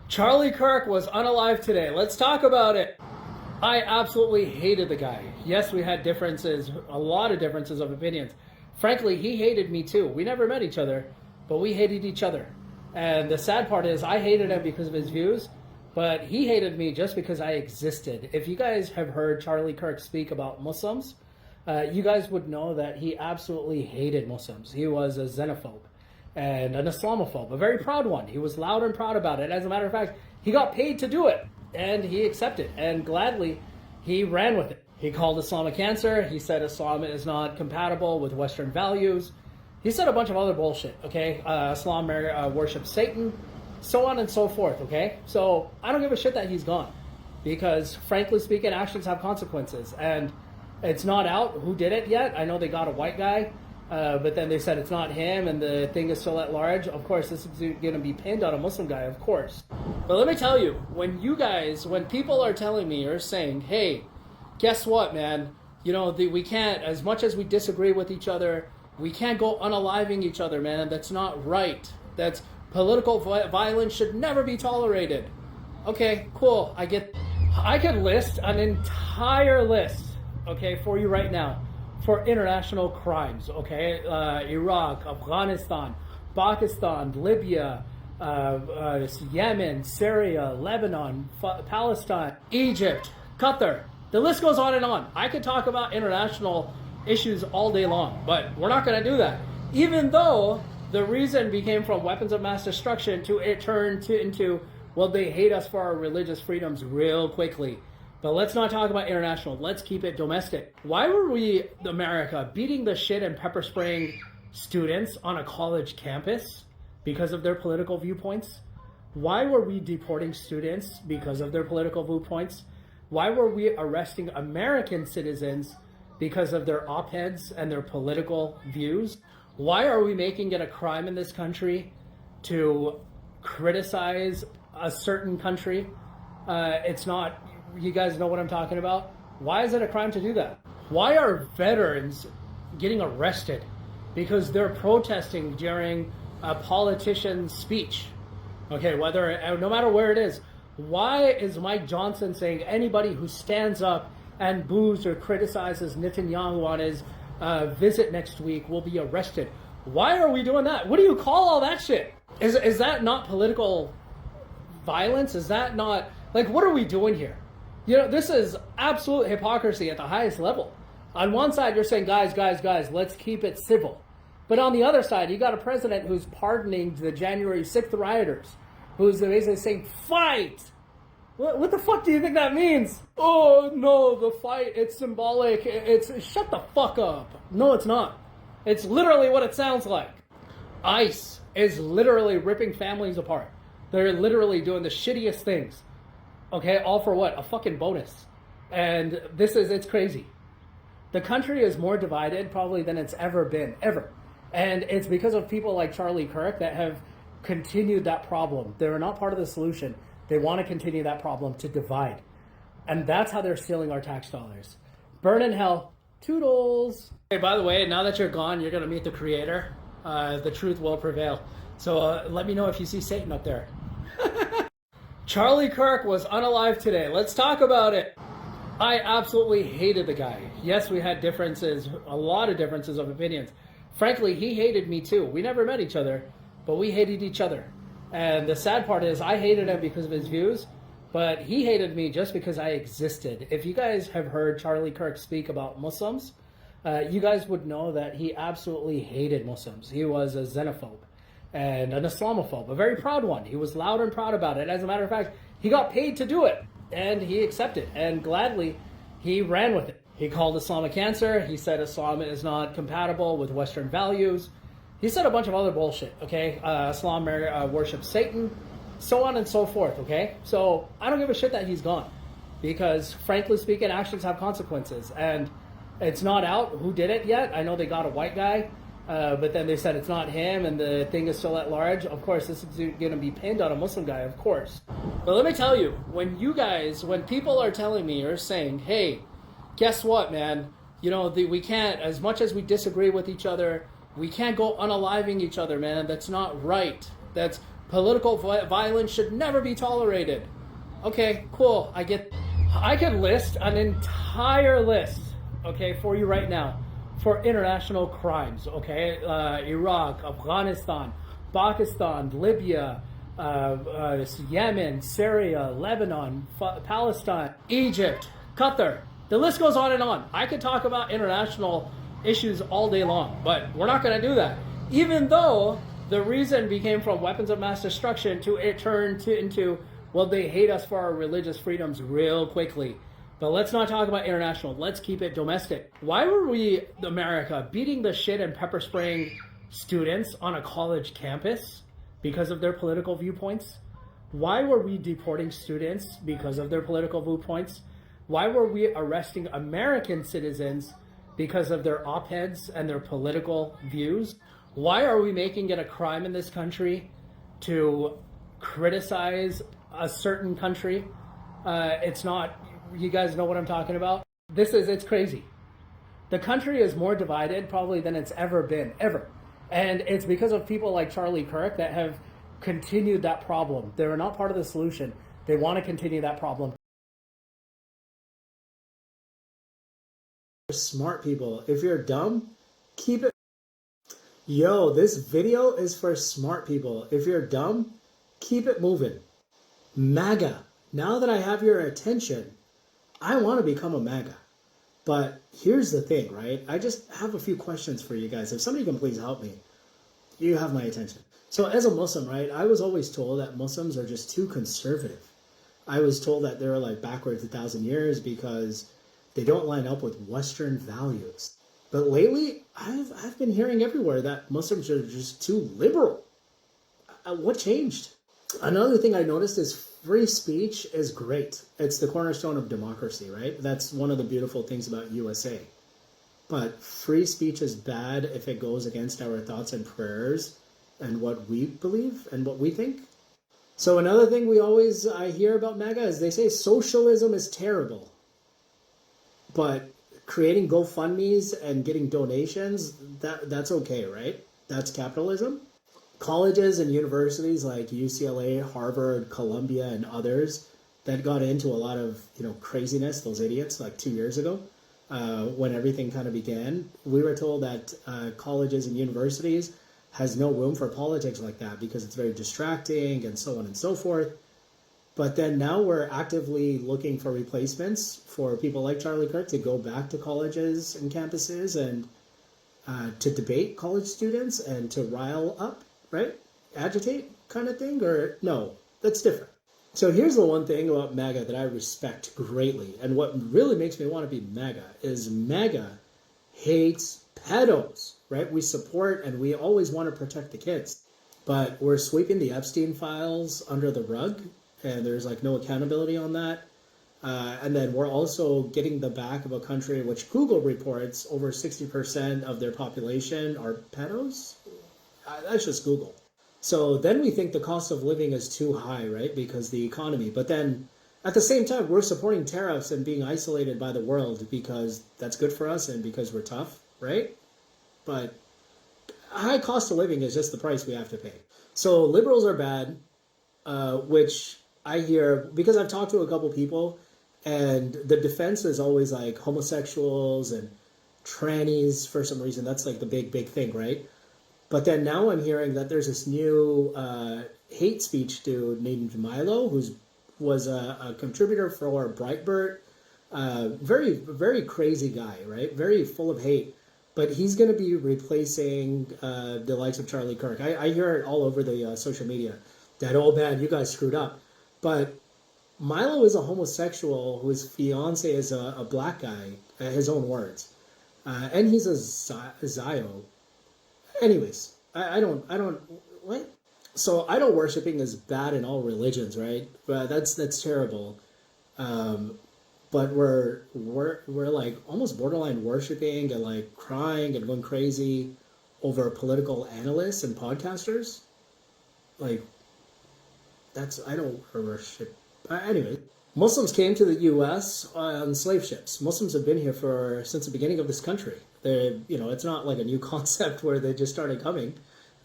Charlie Kirk was unalive today. Let's talk about it. I absolutely hated the guy. Yes, we had differences, a lot of differences of opinions. Frankly, he hated me too. We never met each other, but we hated each other. And the sad part is I hated him because of his views, but he hated me just because I existed. If you guys have heard Charlie Kirk speak about Muslims, you guys would know that he absolutely hated Muslims. He was a xenophobe and an Islamophobe, a very proud one. He was loud and proud about it. As a matter of fact, he got paid to do it, and he accepted, and gladly he ran with it. He called Islam a cancer. He said Islam is not compatible with Western values. He said a bunch of other bullshit, okay? Islam worships Satan, so on and so forth, okay? So I don't give a shit that he's gone, because frankly speaking, actions have consequences, and it's not out who did it yet. I know they got a white guy, but then they said it's not him, and the thing is still at large. Of course, this is going to be pinned on a Muslim guy, of course. But let me tell you, when people are telling me or saying, hey, guess what, man? You know, we can't, as much as we disagree with each other, we can't go unaliving each other, man. That's not right. That's political violence should never be tolerated. Okay, cool. I could list an entire list, okay, for you right now, for international crimes, okay? Iraq, Afghanistan, Pakistan, Libya, Yemen, Syria, Lebanon, Palestine, Egypt, Qatar. The list goes on and on. I could talk about international issues all day long, but we're not going to do that. Even though the reason became from weapons of mass destruction to it turned into, well, they hate us for our religious freedoms real quickly. But let's not talk about international. Let's keep it domestic. Why were we, America, beating the shit and pepper spraying students on a college campus because of their political viewpoints? Why were we deporting students because of their political viewpoints? Why were we arresting American citizens because of their op-eds and their political views? Why are we making it a crime in this country to criticize a certain country? It's not, you guys know what I'm talking about. Why is it a crime to do that? Why are veterans getting arrested because they're protesting during a politician's speech? Okay, no matter where it is. Why is Mike Johnson saying anybody who stands up and boos or criticizes Netanyahu on his visit next week will be arrested? Why are we doing that? What do you call all that shit? Is that not political violence? Is that not, like, what are we doing here? You know, this is absolute hypocrisy at the highest level. On one side, you're saying, guys, let's keep it civil. But on the other side, you got a president who's pardoning the January 6th rioters, who's basically saying, fight! What the fuck do you think that means? Oh, no, the fight, it's symbolic. Shut the fuck up. No, it's not. It's literally what it sounds like. ICE is literally ripping families apart. They're literally doing the shittiest things. Okay, all for what? A fucking bonus. And it's crazy. The country is more divided probably than it's ever been, ever. And it's because of people like Charlie Kirk that have continued that problem. They're not part of the solution. They want to continue that problem to divide. And that's how they're stealing our tax dollars. Burn in hell. Toodles. Hey, by the way, now that you're gone, you're going to meet the creator. The truth will prevail. So let me know if you see Satan up there. Charlie Kirk was unalive today. Let's talk about it. I absolutely hated the guy. Yes, we had differences, a lot of differences of opinions. Frankly, he hated me too. We never met each other, but we hated each other. And the sad part is I hated him because of his views, but he hated me just because I existed. If you guys have heard Charlie Kirk speak about Muslims, you guys would know that he absolutely hated Muslims. He was a xenophobe and an Islamophobe, a very proud one. He was loud and proud about it. As a matter of fact, he got paid to do it, and he accepted, and gladly he ran with it. He called Islam a cancer. He said Islam is not compatible with Western values. He said a bunch of other bullshit, okay? Islam worships Satan, so on and so forth, okay? So I don't give a shit that he's gone, because frankly speaking, actions have consequences, and it's not out who did it yet. I know they got a white guy, but then they said it's not him, and the thing is still at large. Of course, this is going to be pinned on a Muslim guy, of course. But let me tell you, when people are telling me or saying, hey, guess what, man? You know, we can't, as much as we disagree with each other, we can't go unaliving each other, man. That's not right. That's Political violence should never be tolerated. Okay, cool. I could list an entire list, okay, for you right now for international crimes, okay? Iraq, Afghanistan, Pakistan, Libya, Yemen, Syria, Lebanon, Palestine, Egypt, Qatar. The list goes on and on. I could talk about international issues all day long, but we're not going to do that. Even though the reason became from weapons of mass destruction to it turned into, well, they hate us for our religious freedoms real quickly. But let's not talk about international. Let's keep it domestic. Why were we, America, beating the shit and pepper spraying students on a college campus because of their political viewpoints? Why were we deporting students because of their political viewpoints? Why were we arresting American citizens because of their op-eds and their political views? Why are we making it a crime in this country to criticize a certain country? It's not, you guys know what I'm talking about? It's crazy. The country is more divided probably than it's ever been, ever. And it's because of people like Charlie Kirk that have continued that problem. They're not part of the solution. They want to continue that problem. Smart people. If you're dumb, keep it. Yo, this video is for smart people. If you're dumb, keep it moving. MAGA. Now that I have your attention, I want to become a MAGA. But here's the thing, right? I just have a few questions for you guys. If somebody can please help me, you have my attention. So as a Muslim, right, I was always told that Muslims are just too conservative. I was told that they're like backwards 1,000 years because they don't line up with Western values. But lately, I've been hearing everywhere that Muslims are just too liberal. What changed? Another thing I noticed is free speech is great. It's the cornerstone of democracy, right? That's one of the beautiful things about USA. But free speech is bad if it goes against our thoughts and prayers and what we believe and what we think. So another thing I hear about MAGA is they say socialism is terrible. But creating GoFundMes and getting donations, that's okay, right? That's capitalism. Colleges and universities like UCLA, Harvard, Columbia, and others that got into a lot of craziness, those idiots, like 2 years ago, when everything kind of began, we were told that colleges and universities has no room for politics like that because it's very distracting and so on and so forth. But then now we're actively looking for replacements for people like Charlie Kirk to go back to colleges and campuses and to debate college students and to rile up, right? Agitate kind of thing? Or no, that's different. So here's the one thing about MAGA that I respect greatly. And what really makes me want to be MAGA is MAGA hates pedos, right? We support and we always want to protect the kids. But we're sweeping the Epstein files under the rug. And there's like no accountability on that. And then we're also getting the back of a country which Google reports over 60% of their population are pedos. That's just Google. So then we think the cost of living is too high, right? Because the economy. But then at the same time, we're supporting tariffs and being isolated by the world because that's good for us and because we're tough, right? But high cost of living is just the price we have to pay. So liberals are bad, which I hear, because I've talked to a couple people, and the defense is always like homosexuals and trannies for some reason. That's like the big thing, right? But then now I'm hearing that there's this new hate speech dude named Milo, was a contributor for Breitbart. Very, very crazy guy, right? Very full of hate. But he's going to be replacing the likes of Charlie Kirk. I hear it all over the social media that, oh man, you guys screwed up. But Milo is a homosexual whose fiance is a black guy, his own words. And he's a Zio. Anyways, I don't, what? So idol worshiping is bad in all religions, right? But that's terrible. But we're like almost borderline worshiping and like crying and going crazy over political analysts and podcasters. Like, that's idol worship. Anyway, Muslims came to the U.S. on slave ships. Muslims have been here since the beginning of this country. It's not like a new concept where they just started coming.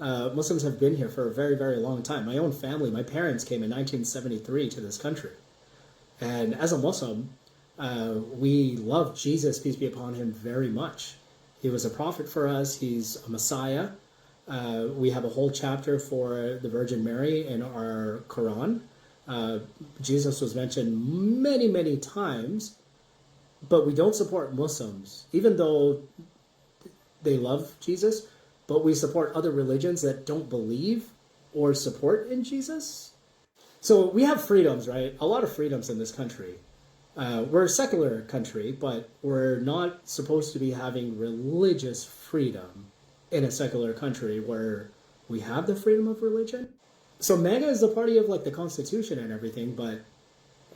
Muslims have been here for a very, very long time. My own family, my parents came in 1973 to this country. And as a Muslim, we love Jesus, peace be upon him, very much. He was a prophet for us. He's a Messiah. We have a whole chapter for the Virgin Mary in our Quran. Jesus was mentioned many, many times, but we don't support Muslims, even though they love Jesus, but we support other religions that don't believe or support in Jesus. So we have freedoms, right? A lot of freedoms in this country. We're a secular country, but we're not supposed to be having religious freedom in a secular country where we have the freedom of religion. So MAGA is the party of like the Constitution and everything, but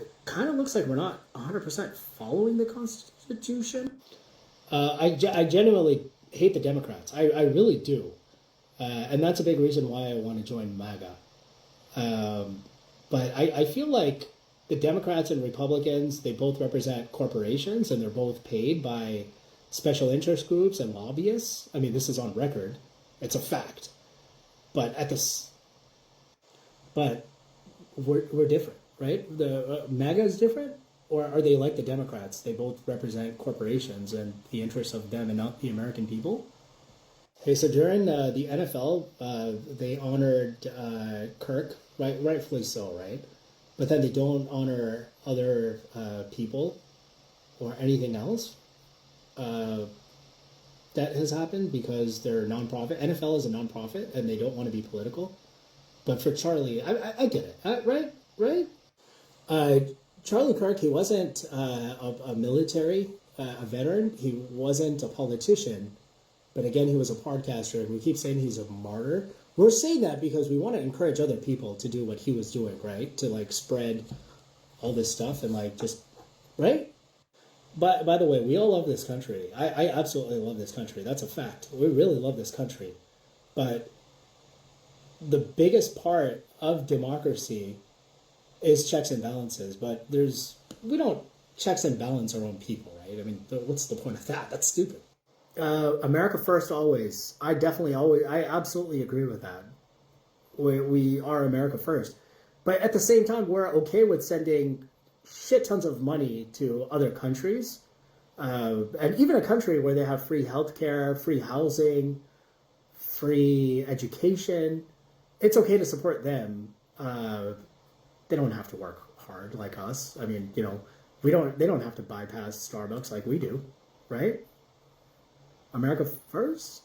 it kind of looks like we're not 100% following the Constitution. I genuinely hate the Democrats. I really do. And that's a big reason why I want to join MAGA. But I feel like the Democrats and Republicans, they both represent corporations and they're both paid by special interest groups and lobbyists. I mean, this is on record. It's a fact. But we're different, right? The MAGA is different, or are they like the Democrats? They both represent corporations and the interests of them and not the American people. Okay, so during the NFL, they honored Kirk, rightfully so, right? But then they don't honor other people or anything else that has happened because they're a nonprofit. NFL is a nonprofit and they don't want to be political. But for Charlie, I get it, right? Charlie Kirk, he wasn't a military, a veteran. He wasn't a politician. But again, he was a podcaster, and we keep saying he's a martyr. We're saying that because we want to encourage other people to do what he was doing, right? To like spread all this stuff and like just, right? But by the way, we all love this country. I absolutely love this country. That's a fact. We really love this country. But the biggest part of democracy is checks and balances. But we don't checks and balance our own people, right? I mean, what's the point of that? That's stupid. America first always. I absolutely agree with that. We are America first. But at the same time, we're okay with sending shit tons of money to other countries. And even a country where they have free healthcare, free housing, free education. It's okay to support them. They don't have to work hard like us. I mean, they don't have to bypass Starbucks like we do, right? America first?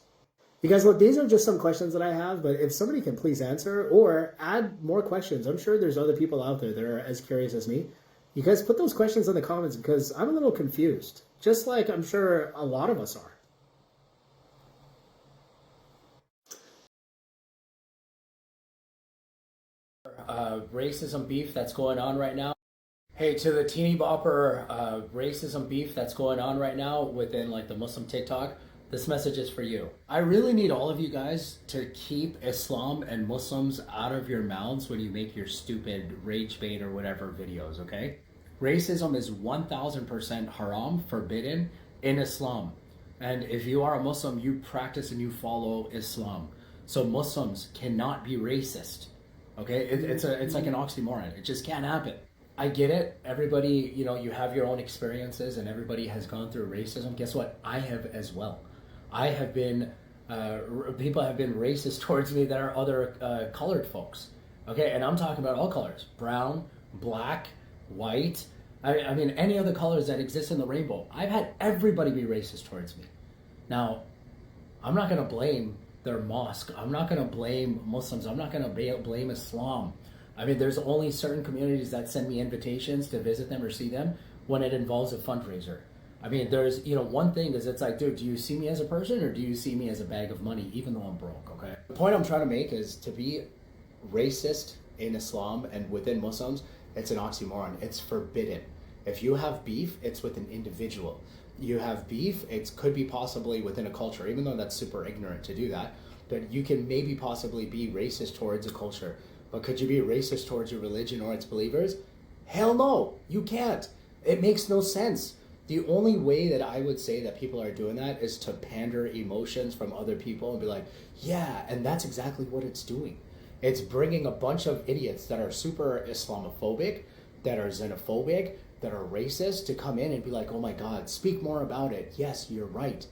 You guys, look, these are just some questions that I have, but if somebody can please answer or add more questions, I'm sure there's other people out there that are as curious as me. You guys put those questions in the comments because I'm a little confused, just like I'm sure a lot of us are. Racism beef that's going on right now. Hey, to the teeny bopper racism beef that's going on right now within like the Muslim TikTok, this message is for you. I really need all of you guys to keep Islam and Muslims out of your mouths when you make your stupid rage bait or whatever videos, okay? Racism is 1000% haram, forbidden in Islam. And if you are a Muslim, you practice and you follow Islam. So Muslims cannot be racist, okay? It's like an oxymoron. It just can't happen. I get it. Everybody, you have your own experiences and everybody has gone through racism. Guess what? I have as well. I have been, people have been racist towards me that are other colored folks. Okay, and I'm talking about all colors. Brown, black, white. I mean, any other colors that exist in the rainbow. I've had everybody be racist towards me. Now, I'm not going to blame their mosque. I'm not going to blame Muslims. I'm not going to blame Islam. I mean, there's only certain communities that send me invitations to visit them or see them when it involves a fundraiser. I mean, there's, one thing is it's like, dude, do you see me as a person or do you see me as a bag of money, even though I'm broke, okay? The point I'm trying to make is to be racist in Islam and within Muslims, it's an oxymoron. It's forbidden. If you have beef, it's with an individual. You have beef, it could be possibly within a culture, even though that's super ignorant to do that, but you can maybe possibly be racist towards a culture. But could you be racist towards your religion or its believers? Hell no, you can't. It makes no sense. The only way that I would say that people are doing that is to pander emotions from other people and be like, yeah, and that's exactly what it's doing. It's bringing a bunch of idiots that are super Islamophobic, that are xenophobic, that are racist to come in and be like, oh my God, speak more about it. Yes, you're right.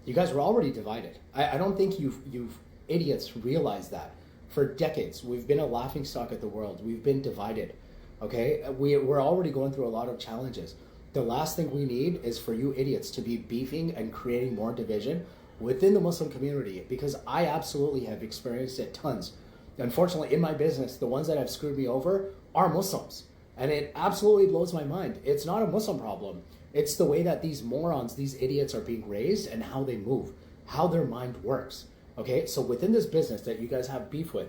You guys were already divided. I don't think you've idiots realize that. For decades, we've been a laughingstock at the world. We've been divided, okay? We're already going through a lot of challenges. The last thing we need is for you idiots to be beefing and creating more division within the Muslim community, because I absolutely have experienced it tons. Unfortunately, in my business, the ones that have screwed me over are Muslims. And it absolutely blows my mind. It's not a Muslim problem. It's the way that these morons, these idiots are being raised and how they move, how their mind works. Okay, so within this business that you guys have beef with,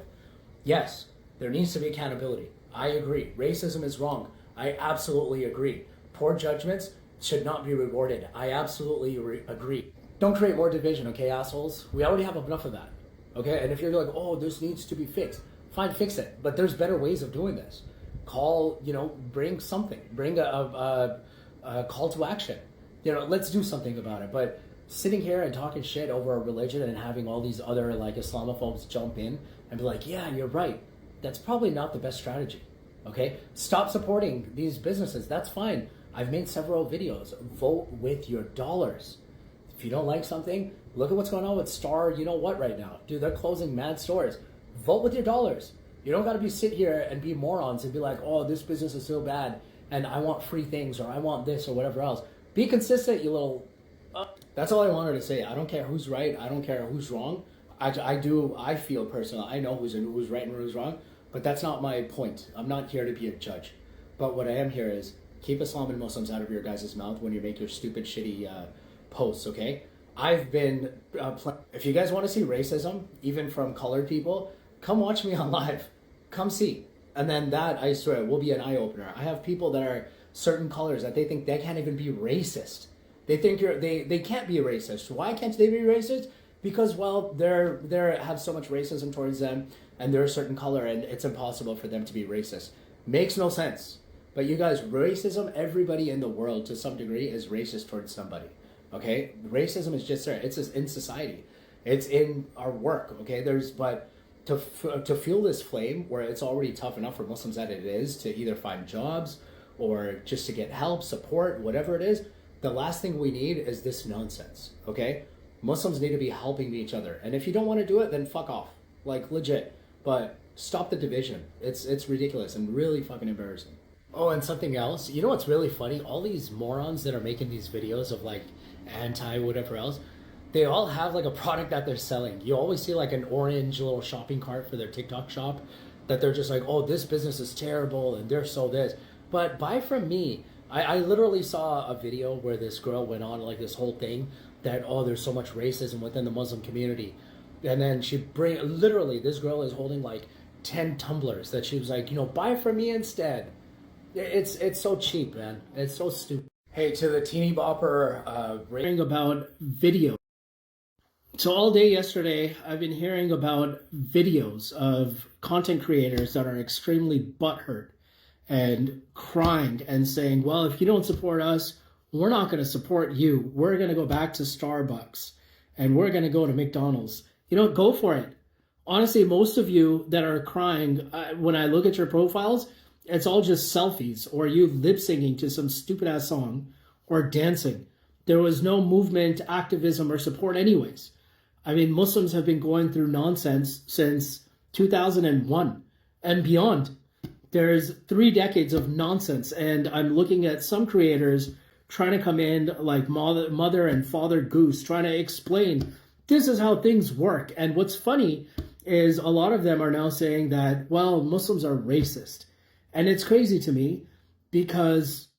yes, there needs to be accountability. I agree. Racism is wrong. I absolutely agree. Poor judgments should not be rewarded. I absolutely agree. Don't create more division, okay, assholes? We already have enough of that, okay? And if you're like, oh, this needs to be fixed, fine, fix it. But there's better ways of doing this. Call, bring something. Bring a call to action. Let's do something about it. But sitting here and talking shit over a religion and having all these other like Islamophobes jump in and be like, yeah, you're right. That's probably not the best strategy, okay? Stop supporting these businesses. That's fine. I've made several videos. Vote with your dollars. If you don't like something, look at what's going on with Star, right now. Dude, they're closing mad stores. Vote with your dollars. You don't got to sit here and be morons and be like, oh, this business is so bad and I want free things or I want this or whatever else. Be consistent, you little... That's all I wanted to say. I don't care who's right. I don't care who's wrong. I feel personally, I know who's right and who's wrong, but that's not my point. I'm not here to be a judge. But what I am here is keep Islam and Muslims out of your guys' mouth when you make your stupid, shitty posts, okay? I've been... if you guys want to see racism, even from colored people, come watch me on live. Come see. And then that, I swear, will be an eye-opener. I have people that are certain colors that they think they can't even be racist. They think they can't be racist. Why can't they be racist? Because, well, they have so much racism towards them, and they're a certain color, and it's impossible for them to be racist. Makes no sense. But you guys, racism, everybody in the world, to some degree, is racist towards somebody. Okay? Racism is just there. It's in society. It's in our work, okay? But to fuel this flame, where it's already tough enough for Muslims that it is, to either find jobs, or just to get help, support, whatever it is, the last thing we need is this nonsense, okay? Muslims need to be helping each other. And if you don't want to do it, then fuck off. Like, legit. But stop the division. It's ridiculous and really fucking embarrassing. Oh, and something else. You know what's really funny? All these morons that are making these videos of, like, anti-whatever else, they all have, like, a product that they're selling. You always see, like, an orange little shopping cart for their TikTok shop that they're just like, oh, this business is terrible and they're so this. But buy from me. I literally saw a video where this girl went on like this whole thing that, oh, there's so much racism within the Muslim community. And then literally this girl is holding like 10 tumblers that she was like, buy from me instead. It's so cheap, man. It's so stupid. Hey, to the teeny bopper hearing about video. So all day yesterday, I've been hearing about videos of content creators that are extremely butthurt and crying and saying, well, if you don't support us, we're not going to support you. We're going to go back to Starbucks and we're going to go to McDonald's. Go for it. Honestly, most of you that are crying, when I look at your profiles, it's all just selfies or you lip syncing to some stupid ass song or dancing. There was no movement, activism, or support anyways. I mean, Muslims have been going through nonsense since 2001 and beyond. There's 3 decades of nonsense, and I'm looking at some creators trying to come in like Mother and Father Goose, trying to explain this is how things work. And what's funny is a lot of them are now saying that, well, Muslims are racist. And it's crazy to me because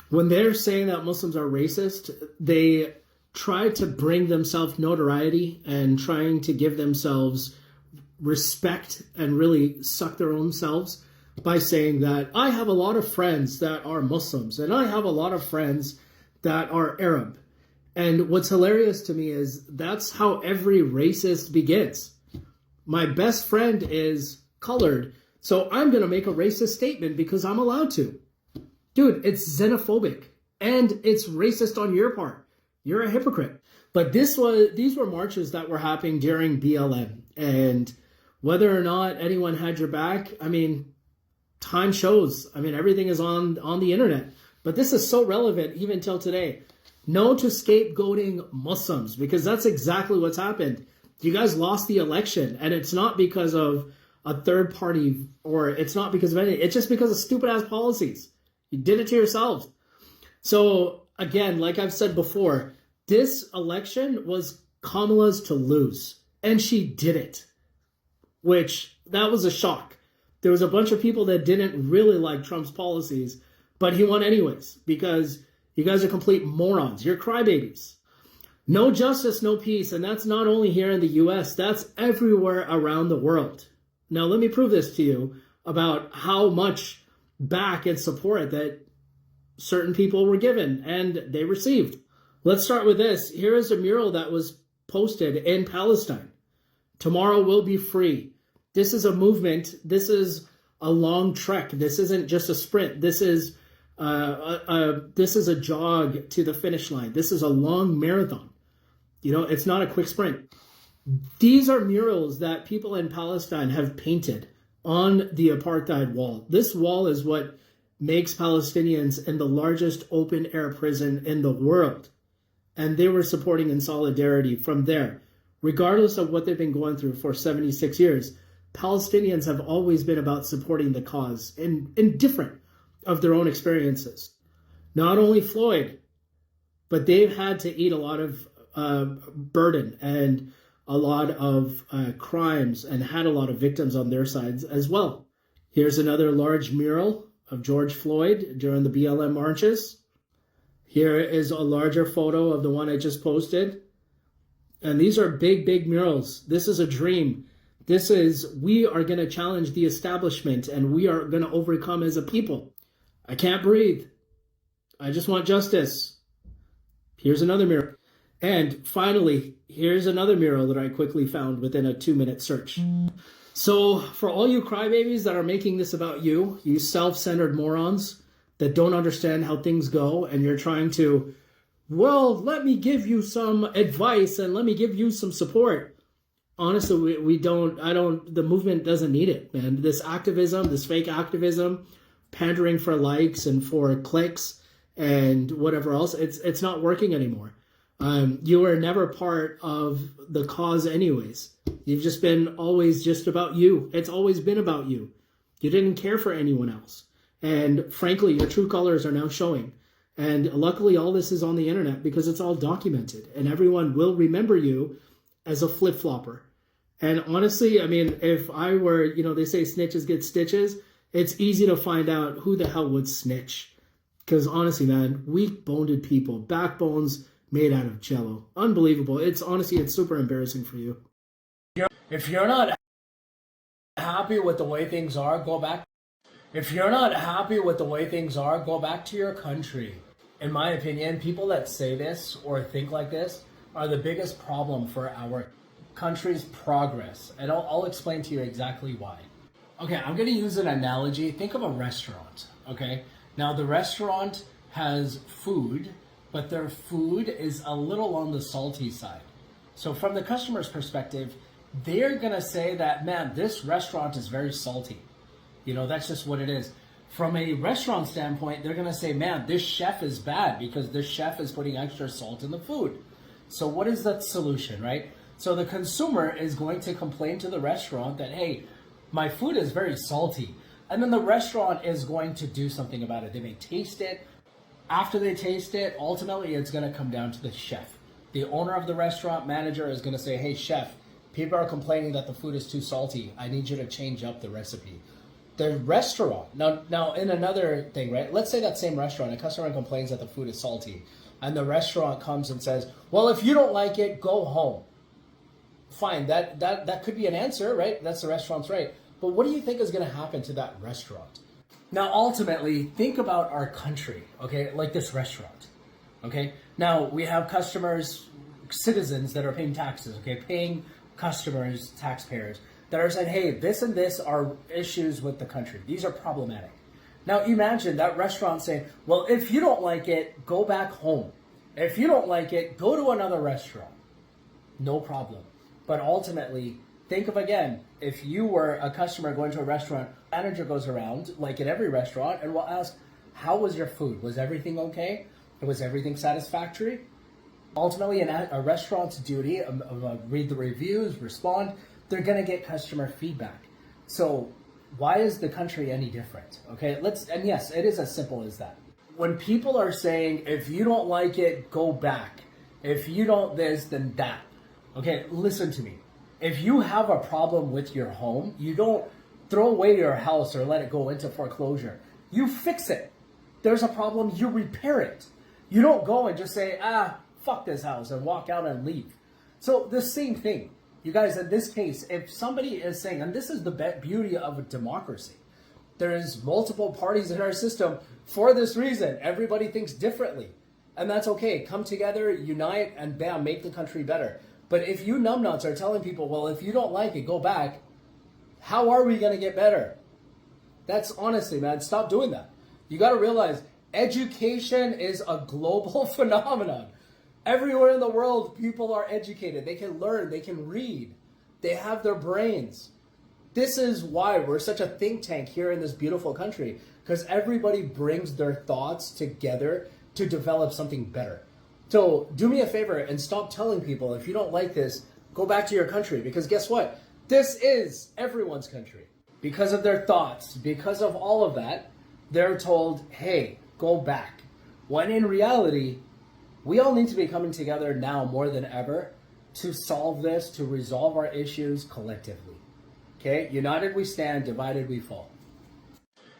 when they're saying that Muslims are racist, they try to bring themselves notoriety and trying to give themselves respect and really suck their own selves by saying that I have a lot of friends that are Muslims and I have a lot of friends that are Arab. And what's hilarious to me is that's how every racist begins. My best friend is colored, so I'm going to make a racist statement because I'm allowed to. Dude, it's xenophobic. And it's racist on your part. You're a hypocrite. But these were marches that were happening during BLM. And whether or not anyone had your back, I mean, time shows. I mean, everything is on the internet. But this is so relevant even till today. No to scapegoating Muslims, because that's exactly what's happened. You guys lost the election, and it's not because of a third party, or it's not because of anything. It's just because of stupid ass policies. You did it to yourselves. So again, like I've said before, this election was Kamala's to lose, and she did it, which that was a shock. There was a bunch of people that didn't really like Trump's policies, but he won anyways, because you guys are complete morons. You're crybabies. No justice, no peace. And that's not only here in the US, that's everywhere around the world. Now, let me prove this to you about how much back and support that certain people were given and they received. Let's start with this. Here is a mural that was posted in Palestine. Tomorrow will be free. This is a movement. This is a long trek. This isn't just a sprint. This is a jog to the finish line. This is a long marathon. You know, it's not a quick sprint. These are murals that people in Palestine have painted on the apartheid wall. This wall is what makes Palestinians in the largest open air prison in the world. And they were supporting in solidarity from there. Regardless of what they've been going through for 76 years, Palestinians have always been about supporting the cause in different of their own experiences. Not only Floyd, but they've had to eat a lot of burden and a lot of crimes and had a lot of victims on their sides as well. Here's another large mural of George Floyd during the BLM marches. Here is a larger photo of the one I just posted. And these are big, big murals. This is a dream. We are going to challenge the establishment, and we are going to overcome as a people. I can't breathe. I just want justice. Here's another mural. And finally, here's another mural that I quickly found within a 2-minute search. So for all you crybabies that are making this about you, you self-centered morons that don't understand how things go, and you're trying to, well, let me give you some advice and let me give you some support. Honestly, the movement doesn't need it, man. This activism, this fake activism, pandering for likes and for clicks and whatever else, it's not working anymore. You were never part of the cause anyways. You've just been always just about you. It's always been about you. You didn't care for anyone else. And frankly, your true colors are now showing. And luckily, all this is on the internet because it's all documented. And everyone will remember you as a flip-flopper. And honestly, I mean, if I were, they say snitches get stitches. It's easy to find out who the hell would snitch. Because honestly, man, weak-boned people, backbones made out of jello. Unbelievable. It's super embarrassing for you. If you're not happy with the way things are, go back. If you're not happy with the way things are, go back to your country. In my opinion, people that say this or think like this are the biggest problem for our country's progress. And I'll explain to you exactly why. Okay, I'm going to use an analogy. Think of a restaurant, okay? Now, the restaurant has food, but their food is a little on the salty side. So from the customer's perspective, they're going to say that, man, this restaurant is very salty. That's just what it is. From a restaurant standpoint, they're going to say, man, this chef is bad because this chef is putting extra salt in the food. So what is that solution, right? So the consumer is going to complain to the restaurant that, hey, my food is very salty. And then the restaurant is going to do something about it. They may taste it. After they taste it, ultimately, it's going to come down to the chef. The owner of the restaurant manager is going to say, hey, chef, people are complaining that the food is too salty. I need you to change up the recipe. The restaurant, now in another thing, right? Let's say that same restaurant, a customer complains that the food is salty, and the restaurant comes and says, well, if you don't like it, go home. Fine, that could be an answer, right? That's the restaurant's right. But what do you think is going to happen to that restaurant? Now, ultimately, think about our country, okay? Like this restaurant, okay? Now, we have citizens that are paying taxes, okay? Paying customers, taxpayers, that are saying, hey, this and this are issues with the country. These are problematic. Now imagine that restaurant saying, well, if you don't like it, go back home. If you don't like it, go to another restaurant. No problem. But ultimately, think of again, if you were a customer going to a restaurant, manager goes around, like at every restaurant, and will ask, how was your food? Was everything okay? Was everything satisfactory? Ultimately, a restaurant's duty, read the reviews, respond, they're going to get customer feedback. So why is the country any different? Okay, and yes, it is as simple as that. When people are saying, if you don't like it, go back. If you don't this, then that. Okay, listen to me. If you have a problem with your home, you don't throw away your house or let it go into foreclosure. You fix it. There's a problem, you repair it. You don't go and just say, fuck this house and walk out and leave. So the same thing. You guys, in this case, if somebody is saying, and this is the beauty of a democracy, there is multiple parties in our system for this reason. Everybody thinks differently. And that's okay. Come together, unite, and bam, make the country better. But if you numbnuts are telling people, well, if you don't like it, go back, how are we going to get better? That's honestly, man, stop doing that. You got to realize education is a global phenomenon. Everywhere in the world, people are educated. They can learn, they can read, they have their brains. This is why we're such a think tank here in this beautiful country, because everybody brings their thoughts together to develop something better. So do me a favor and stop telling people, if you don't like this, go back to your country, because guess what? This is everyone's country. Because of their thoughts, because of all of that, they're told, hey, go back. When in reality, we all need to be coming together now more than ever to solve this, to resolve our issues collectively. Okay? United we stand, divided we fall.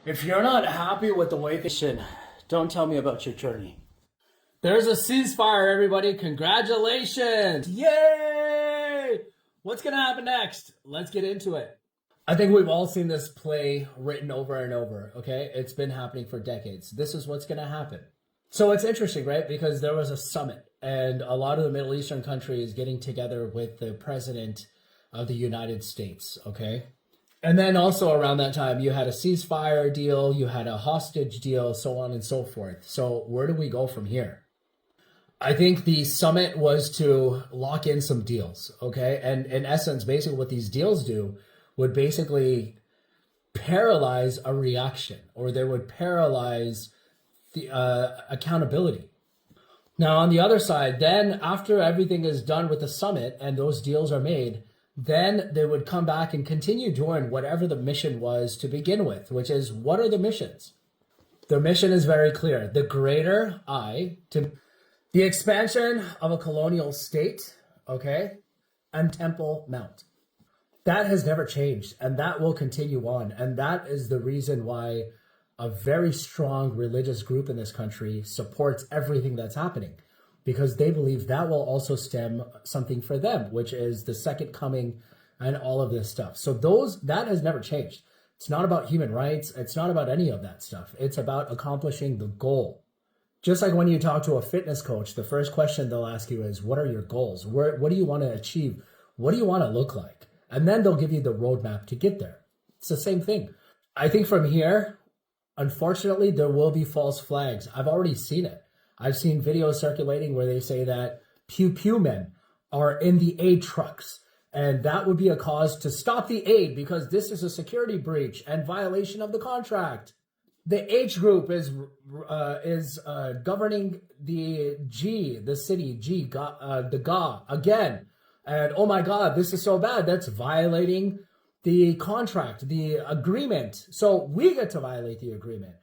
If you're not happy with the way things don't tell me about your journey. There's a ceasefire, everybody. Congratulations. Yay! What's going to happen next? Let's get into it. I think we've all seen this play written over and over, okay? It's been happening for decades. This is what's going to happen. So it's interesting, right? Because there was a summit and a lot of the Middle Eastern countries getting together with the president of the United States, okay? And then also around that time, you had a ceasefire deal, you had a hostage deal, so on and so forth. So where do we go from here? I think the summit was to lock in some deals, okay? And in essence, basically what these deals do would basically paralyze a reaction, or they would paralyze the accountability. Now, on the other side, then after everything is done with the summit and those deals are made, then they would come back and continue doing whatever the mission was to begin with, which is, what are the missions? The mission is very clear. The greater I, to the expansion of a colonial state, okay, and Temple Mount. That has never changed, and that will continue on. And that is the reason why a very strong religious group in this country supports everything that's happening, because they believe that will also stem something for them, which is the second coming and all of this stuff. So that has never changed. It's not about human rights. It's not about any of that stuff. It's about accomplishing the goal. Just like when you talk to a fitness coach, the first question they'll ask you is, what are your goals? What do you want to achieve? What do you want to look like? And then they'll give you the roadmap to get there. It's the same thing. I think from here, unfortunately, there will be false flags. I've already seen it. I've seen videos circulating where they say that pew pew men are in the aid trucks. And that would be a cause to stop the aid because this is a security breach and violation of the contract. The H group is governing the G, the city, the GA again. And oh my God, this is so bad. That's violating the contract, the agreement. So we get to violate the agreement.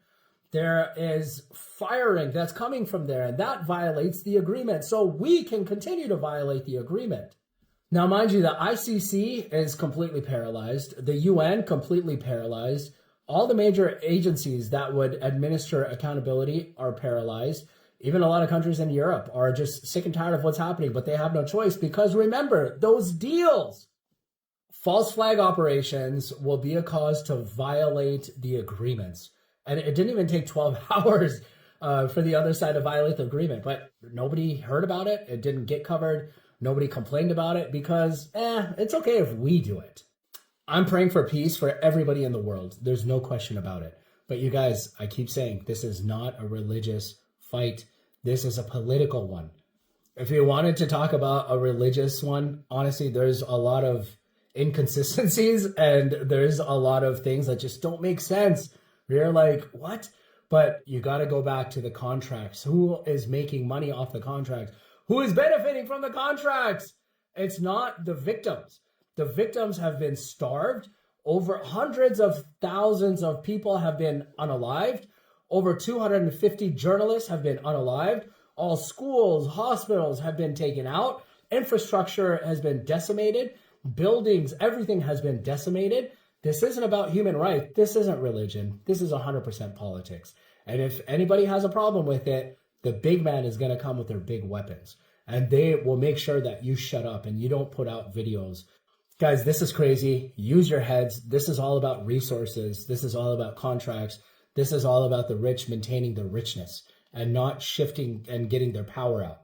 There is firing that's coming from there, and that violates the agreement. So we can continue to violate the agreement. Now, mind you, the ICC is completely paralyzed. The UN completely paralyzed. All the major agencies that would administer accountability are paralyzed. Even a lot of countries in Europe are just sick and tired of what's happening, but they have no choice because remember, those deals. False flag operations will be a cause to violate the agreements. And it didn't even take 12 hours for the other side to violate the agreement, but nobody heard about it. It didn't get covered. Nobody complained about it because, it's okay if we do it. I'm praying for peace for everybody in the world. There's no question about it. But you guys, I keep saying this is not a religious fight. This is a political one. If you wanted to talk about a religious one, honestly, there's a lot of inconsistencies and there's a lot of things that just don't make sense. You're like, what? But you got to go back to the contracts. Who is making money off the contracts? Who is benefiting from the contracts? It's not the victims. The victims have been starved. Over hundreds of thousands of people have been unalived. Over 250 journalists have been unalived. All schools, hospitals have been taken out. Infrastructure has been decimated. Buildings, everything has been decimated. This isn't about human rights. This isn't religion. This is 100% politics. And if anybody has a problem with it, the big man is going to come with their big weapons. And they will make sure that you shut up and you don't put out videos. Guys, this is crazy. Use your heads. This is all about resources. This is all about contracts. This is all about the rich maintaining their richness and not shifting and getting their power out.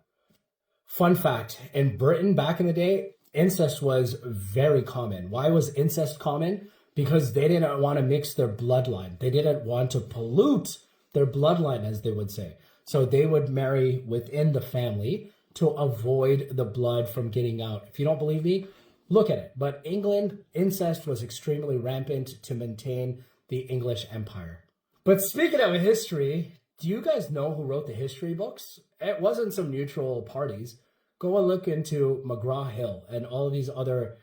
Fun fact, in Britain back in the day, incest was very common. Why was incest common? Because they didn't want to mix their bloodline. They didn't want to pollute their bloodline, as they would say. So they would marry within the family to avoid the blood from getting out. If you don't believe me, look at it. But England, incest was extremely rampant to maintain the English Empire. But speaking of history, do you guys know who wrote the history books? It wasn't some neutral parties. Go and look into McGraw-Hill and all of these other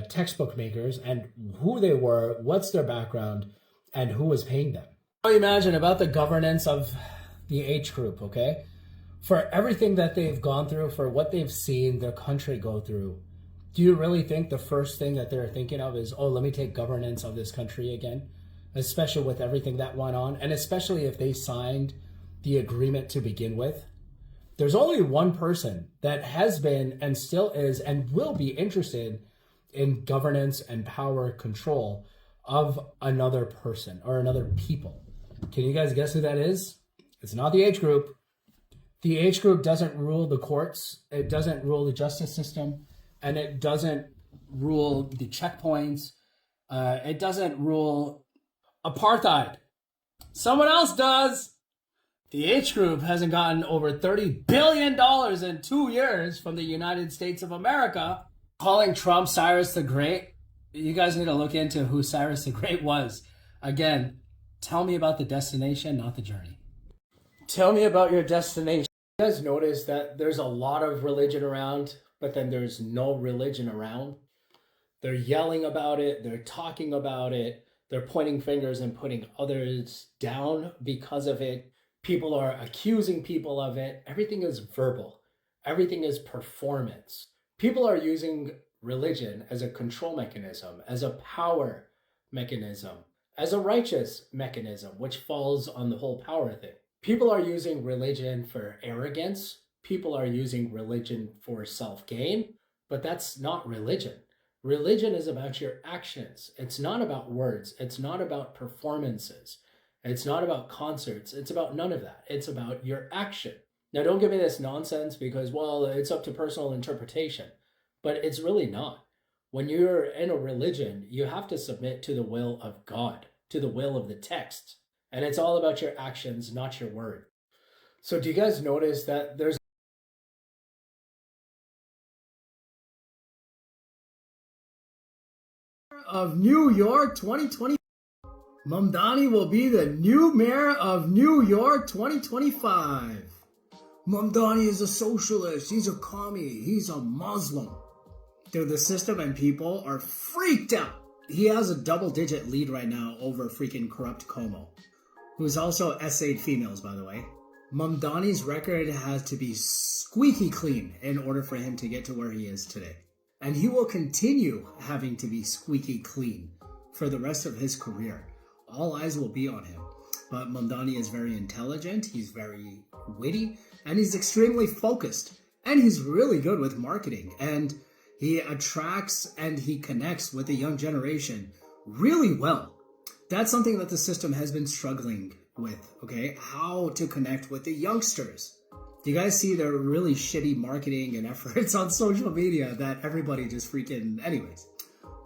textbook makers and who they were, what's their background, and who was paying them. Imagine about the governance of the H group, okay? For everything that they've gone through, for what they've seen their country go through, do you really think the first thing that they're thinking of is, oh, let me take governance of this country again? Especially with everything that went on, and especially if they signed the agreement to begin with. There's only one person that has been and still is and will be interested in governance and power control of another person or another people. Can you guys guess who that is? It's not the H group. The H group doesn't rule the courts. It doesn't rule the justice system. And it doesn't rule the checkpoints. It doesn't rule apartheid. Someone else does. The H group hasn't gotten over $30 billion in 2 years from the United States of America. Calling Trump Cyrus the Great, you guys need to look into who Cyrus the Great was. Again, tell me about the destination, not the journey. Tell me about your destination. You guys notice that there's a lot of religion around, but then there's no religion around? They're yelling about it, they're talking about it, they're pointing fingers and putting others down because of it. People are accusing people of it. Everything is verbal. Everything is performance. People are using religion as a control mechanism, as a power mechanism, as a righteous mechanism, which falls on the whole power thing. People are using religion for arrogance. People are using religion for self-gain, but that's not religion. Religion is about your actions. It's not about words. It's not about performances. It's not about concerts. It's about none of that. It's about your action. Now, don't give me this nonsense because, well, it's up to personal interpretation, but it's really not. When you're in a religion, you have to submit to the will of God, to the will of the text, and it's all about your actions, not your word. So do you guys notice that there's of New York 2020? Mamdani will be the new mayor of New York 2025. Mamdani is a socialist. He's a commie. He's a Muslim. Dude, the system and people are freaked out. He has a double-digit lead right now over freaking corrupt Como, who's also essayed females, by the way. Mamdani's record has to be squeaky clean in order for him to get to where he is today. And he will continue having to be squeaky clean for the rest of his career. All eyes will be on him. But Mamdani is very intelligent, he's very witty, and he's extremely focused. And he's really good with marketing. And he attracts and he connects with the young generation really well. That's something that the system has been struggling with, okay? How to connect with the youngsters. Do you guys see their really shitty marketing and efforts on social media that everybody just freaking... Anyways,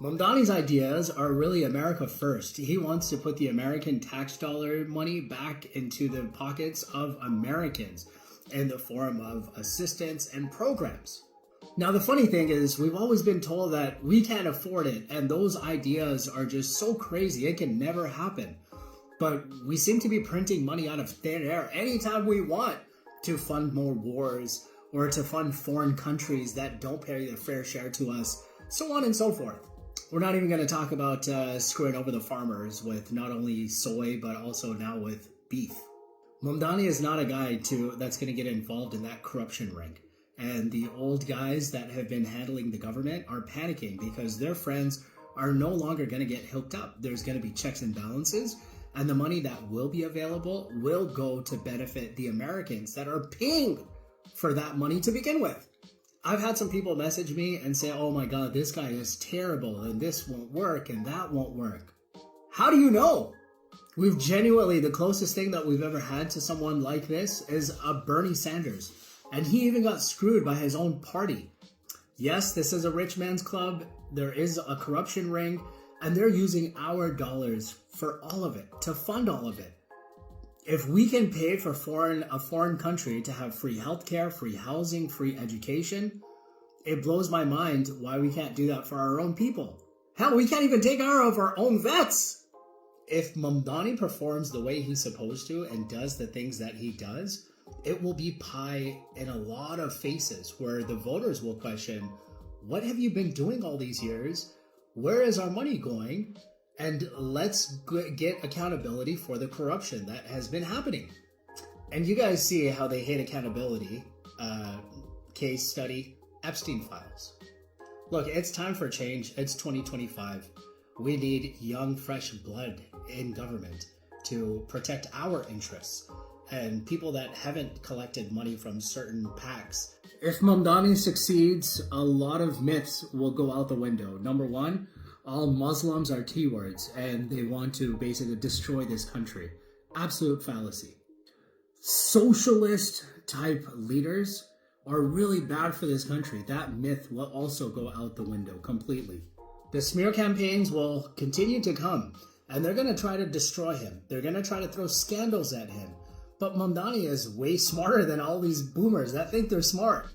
Mamdani's ideas are really America first. He wants to put the American tax dollar money back into the pockets of Americans in the form of assistance and programs. Now, the funny thing is, we've always been told that we can't afford it, and those ideas are just so crazy, it can never happen. But we seem to be printing money out of thin air anytime we want to fund more wars or to fund foreign countries that don't pay their fair share to us, so on and so forth. We're not even going to talk about screwing over the farmers with not only soy, but also now with beef. Mamdani is not a guy that's going to get involved in that corruption ring. And the old guys that have been handling the government are panicking because their friends are no longer going to get hooked up. There's going to be checks and balances, and the money that will be available will go to benefit the Americans that are paying for that money to begin with. I've had some people message me and say, oh my God, this guy is terrible and this won't work and that won't work. How do you know? We've genuinely, the closest thing that we've ever had to someone like this is a Bernie Sanders. And he even got screwed by his own party. Yes, this is a rich man's club. There is a corruption ring, and they're using our dollars for all of it, to fund all of it. If we can pay for a foreign country to have free healthcare, free housing, free education, it blows my mind why we can't do that for our own people. Hell, we can't even take care of our own vets. If Mamdani performs the way he's supposed to and does the things that he does, it will be pie in a lot of faces where the voters will question, what have you been doing all these years? Where is our money going? And let's get accountability for the corruption that has been happening. And you guys see how they hate accountability. Case study, Epstein files. Look, it's time for change. It's 2025. We need young, fresh blood in government to protect our interests and people that haven't collected money from certain PACs. If Mamdani succeeds, a lot of myths will go out the window. Number one, all Muslims are T-words and they want to basically destroy this country. Absolute fallacy. Socialist type leaders are really bad for this country. That myth will also go out the window completely. The smear campaigns will continue to come and they're going to try to destroy him. They're going to try to throw scandals at him. But Mamdani is way smarter than all these boomers that think they're smart.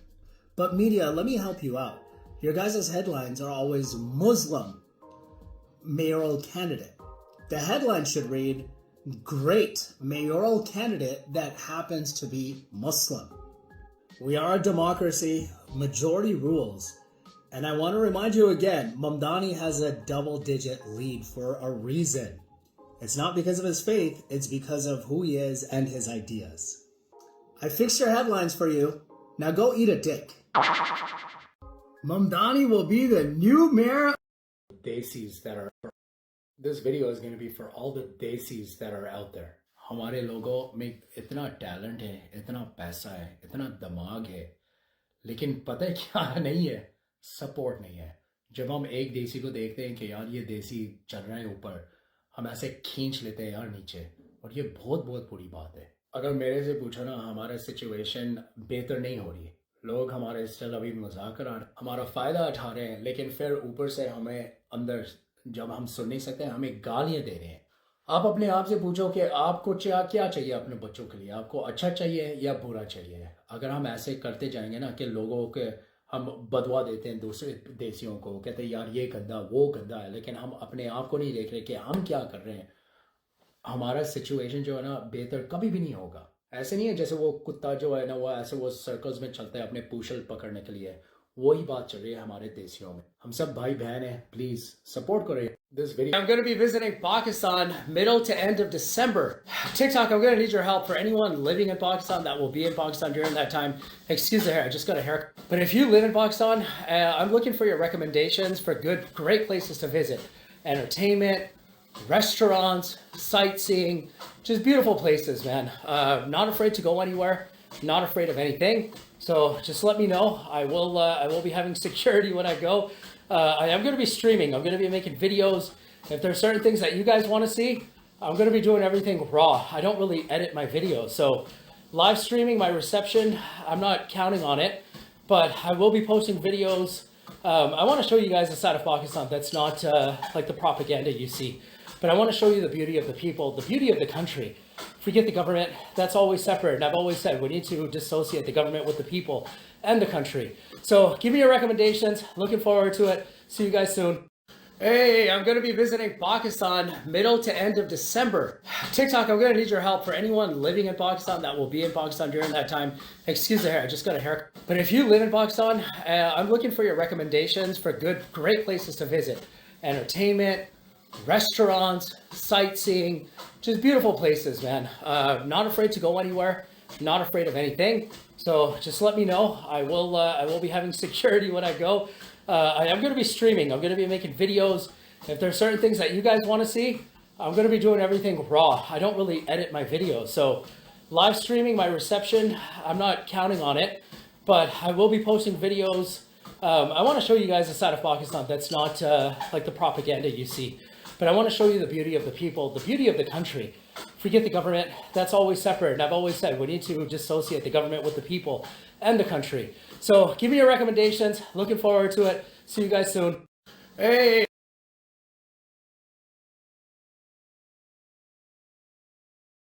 But media, let me help you out. Your guys' headlines are always Muslim mayoral candidate. The headline should read, great mayoral candidate that happens to be Muslim. We are a democracy, majority rules. And I want to remind you again, Mamdani has a double-digit lead for a reason. It's not because of his faith, it's because of who he is and his ideas. I fixed your headlines for you. Now go eat a dick. Mamdani will be the new mayor. Desis that are. This video is going to be for all the desis that are out there. हमारे लोगों में इतना talent है, इतना पैसा है, इतना दिमाग है, लेकिन पता है क्या नहीं है? सपोर्ट नहीं है. जब हम एक देसी को देखते हैं कि यार ये देसी चल रहा है ऊपर, हम ऐसे खींच लेते हैं यार नीचे, और ये बहुत बहुत बुरी बात है. अगर मेरे से पूछो ना, हमारा सिचुएशन बेहतर नहीं हो रही है. लोग हमारे स्टिल अभी मजाक कर हमारा फ़ायदा उठा रहे हैं, लेकिन फिर ऊपर से हमें अंदर जब हम सुन नहीं सकते हमें गालियाँ दे रहे हैं. आप अपने आप से पूछो कि आपको क्या चाहिए अपने बच्चों के लिए, आपको अच्छा चाहिए या बुरा चाहिए. अगर हम ऐसे करते जाएंगे ना कि लोगों के हम बदवा देते हैं दूसरे देशियों को, कहते हैं यार ये गंदा वो गंदा है, लेकिन हम अपने आप को नहीं देख रहे कि हम क्या कर रहे हैं. हमारा सिचुएशन जो है ना बेहतर कभी भी नहीं होगा. ऐसे नहीं है जैसे वो कुत्ता जो है ना वो ऐसे वो सर्कल्स में चलता है अपने पूछल पकड़ने के लिए. वही बात चल रही है हमारे देशियों में. हम सब भाई बहन हैं, प्लीज सपोर्ट करें this video. I'm going to be visiting Pakistan middle to end of December. TikTok, I'm going to need your help for anyone living in Pakistan that will be in Pakistan during that time. Excuse the hair, I just got a haircut. But if you live in Pakistan, I'm looking for your recommendations for great places to visit. Entertainment, restaurants, sightseeing, just beautiful places, man. Not afraid to go anywhere, not afraid of anything. So just let me know. I will be having security when I go. I am going to be streaming. I'm going to be making videos. If there's certain things that you guys want to see, I'm going to be doing everything raw. I don't really edit my videos. So live streaming my reception, I'm not counting on it, but I will be posting videos I want to show you guys a side of Pakistan that's not like the propaganda you see. But I want to show you the beauty of the people, the beauty of the country. Forget the government. That's always separate. And I've always said we need to dissociate the government with the people and the country. So give me your recommendations. Looking forward to it. See you guys soon. Hey, I'm going to be visiting Pakistan middle to end of December. TikTok, I'm going to need your help for anyone living in Pakistan that will be in Pakistan during that time. Excuse the hair, I just got a haircut. But if you live in Pakistan, I'm looking for your recommendations for great places to visit. Entertainment, restaurants, sightseeing, just beautiful places, man. Not afraid to go anywhere, not afraid of anything. So just let me know. I will be having security when I go. I am going to be streaming. I'm going to be making videos. If there's certain things that you guys want to see, I'm going to be doing everything raw. I don't really edit my videos. So live streaming, my reception, I'm not counting on it, but I will be posting videos. I want to show you guys a side of Pakistan that's not like the propaganda you see. But I want to show you the beauty of the people, the beauty of the country. Forget the government. That's always separate. And I've always said we need to dissociate the government with the people and the country. So give me your recommendations. Looking forward to it. See you guys soon. Hey.